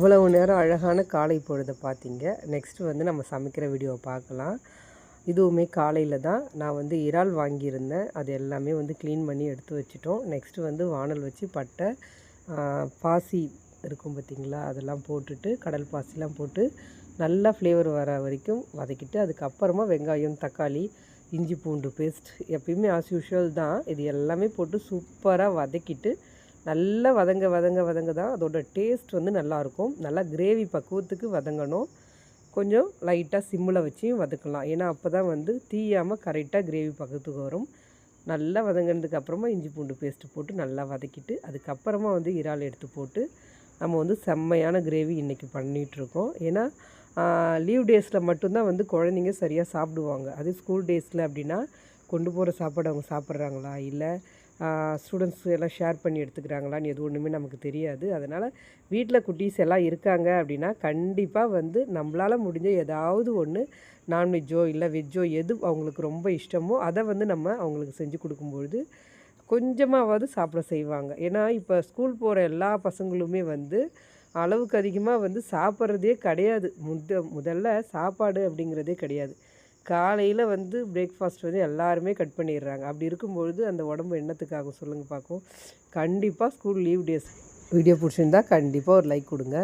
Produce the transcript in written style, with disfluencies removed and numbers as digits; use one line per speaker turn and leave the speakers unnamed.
இவ்வளவு நேரம் அழகான காலை பொழுதை பார்த்தீங்க. நெக்ஸ்ட்டு வந்து நம்ம சமைக்கிற வீடியோவை பார்க்கலாம். இதுவுமே காலையில் தான் நான் வந்து இறால் வாங்கியிருந்தேன். அது எல்லாமே வந்து க்ளீன் பண்ணி எடுத்து வச்சுட்டோம். நெக்ஸ்ட்டு வந்து வானல் வச்சு பட்டை, பாசி இருக்கும் பார்த்திங்களா, அதெல்லாம் போட்டுட்டு கடல் பாசிலாம் போட்டு நல்லா ஃப்ளேவர் வர வரைக்கும் வதக்கிட்டு, அதுக்கப்புறமா வெங்காயம், தக்காளி, இஞ்சி பூண்டு பேஸ்ட் எப்பயுமே ஆஸ் யூஷுவல் தான், இது எல்லாமே போட்டு சூப்பராக வதக்கிட்டு நல்லா வதங்க தான் அதோட டேஸ்ட் வந்து நல்லாயிருக்கும். நல்லா கிரேவி பக்குவத்துக்கு வதங்கணும். கொஞ்சம் லைட்டாக சிம்மில் வச்சு வதக்கலாம். ஏன்னா அப்போ தான் வந்து தீயாமல் கரெக்டாக கிரேவி பக்கத்துக்கு வரும். நல்லா வதங்கினதுக்கு அப்புறமா இஞ்சி பூண்டு பேஸ்ட்டு போட்டு நல்லா வதக்கிட்டு, அதுக்கப்புறமா வந்து இறால் எடுத்து போட்டு நம்ம வந்து செம்மையான கிரேவி இன்றைக்கி பண்ணிகிட்ருக்கோம். ஏன்னா லீவ் டேஸில் மட்டும்தான் வந்து குழந்தைங்க சரியாக சாப்பிடுவாங்க. அதே ஸ்கூல் டேஸில் அப்படின்னா கொண்டு போகிற சாப்பாடு அவங்க சாப்பிட்றாங்களா, இல்லை ஸ்டூடெண்ட்ஸ் எல்லாம் ஷேர் பண்ணி எடுத்துக்கிறாங்களான்னு எது ஒன்றுமே நமக்கு தெரியாது. அதனால் வீட்டில் குட்டீஸ் எல்லாம் இருக்காங்க அப்படின்னா கண்டிப்பாக வந்து நம்மளால் முடிஞ்ச ஏதாவது ஒன்று நான்வெஜ்ஜோ இல்லை வெஜ்ஜோ எது அவங்களுக்கு ரொம்ப இஷ்டமோ அதை வந்து நம்ம அவங்களுக்கு செஞ்சு கொடுக்கும்பொழுது கொஞ்சமாவது சாப்பிட செய்வாங்க. ஏன்னா இப்போ ஸ்கூல் போகிற எல்லா பசங்களுமே வந்து அளவுக்கு அதிகமாக வந்து சாப்பிட்றதே கிடையாது. முதல்ல சாப்பாடு அப்படிங்கிறதே கிடையாது. காலையில் வந்து பிரேக்ஃபாஸ்ட் வந்து எல்லாருமே கட் பண்ணிடுறாங்க. அப்படி இருக்கும்பொழுது அந்த உடம்பு என்னத்துக்காகும் சொல்லுங்கள் பார்க்கும். கண்டிப்பாக ஸ்கூல் லீவ் டேஸ் வீடியோ பிடிச்சிருந்தா கண்டிப்பாக ஒரு லைக் கொடுங்க.